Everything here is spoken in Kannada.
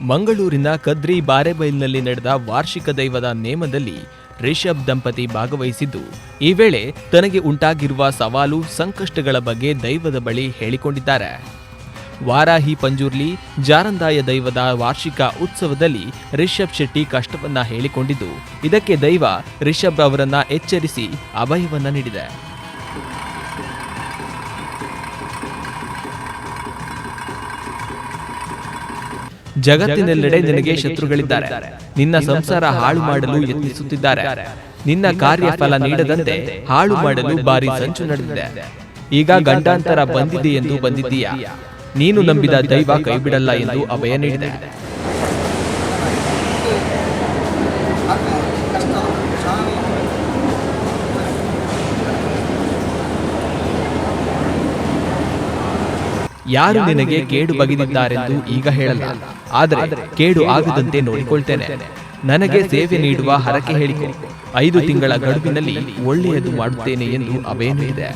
ಮಂಗಳೂರಿನ ಕದ್ರಿ ಬಾರೆಬೈಲ್ನಲ್ಲಿ ನಡೆದ ವಾರ್ಷಿಕ ದೈವದ ನೇಮದಲ್ಲಿ ರಿಷಬ್ ದಂಪತಿ ಭಾಗವಹಿಸಿದ್ದು, ಈ ವೇಳೆ ತನಗೆ ಉಂಟಾಗಿರುವ ಸವಾಲು ಸಂಕಷ್ಟಗಳ ಬಗ್ಗೆ ದೈವದ ಬಳಿ ಹೇಳಿಕೊಂಡಿದ್ದಾರೆ. ವಾರಾಹಿ ಪಂಜುರ್ಲಿ ಜಾರಂದಾಯ ದೈವದ ವಾರ್ಷಿಕ ಉತ್ಸವದಲ್ಲಿ ರಿಷಬ್ ಶೆಟ್ಟಿ ಕಷ್ಟವನ್ನ ಹೇಳಿಕೊಂಡಿದ್ದು, ಇದಕ್ಕೆ ದೈವ ರಿಷಬ್ ಅವರನ್ನ ಎಚ್ಚರಿಸಿ ಅಭಯವನ್ನ ನೀಡಿದೆ. ಜಗತ್ತಿನೆಲ್ಲೆಡೆ ನಿನಗೆ ಶತ್ರುಗಳಿದ್ದಾರೆ. ನಿನ್ನ ಸಂಸಾರ ಹಾಳು ಮಾಡಲು ಯತ್ನಿಸುತ್ತಿದ್ದಾರೆ. ನಿನ್ನ ಕಾರ್ಯ ಫಲ ನೀಡದಂತೆ ಹಾಳು ಮಾಡಲು ಭಾರಿ ಸಂಚು ನಡೆದಿದೆ. ಈಗ ಗಂಡಾಂತರ ಬಂದಿದೆ ಎಂದು ಬಂದಿದ್ದೀಯಾ. ನೀನು ನಂಬಿದ ದೈವ ಕೈಬಿಡಲ್ಲ ಎಂದು ಅಭಯ ನೀಡಿದೆ. ಯಾರು ನಿನಗೆ ಕೇಡು ಬಗೆದಿದ್ದಾರೆಂದು ಈಗ ಹೇಳಲ್ಲ, ಆದರೆ ಕೇಡು ಆಗದಂತೆ ನೋಡಿಕೊಳ್ತೇನೆ. ನನಗೆ ಸೇವೆ ನೀಡುವ ಹರಕೆ ಹೇಳಿಕೊ. 5 ತಿಂಗಳ ಗಡುವಿನಲ್ಲಿ ಒಳ್ಳೆಯದು ಮಾಡುತ್ತೇನೆ ಎಂದು ಅಭಯ ನೀಡಿದೆ.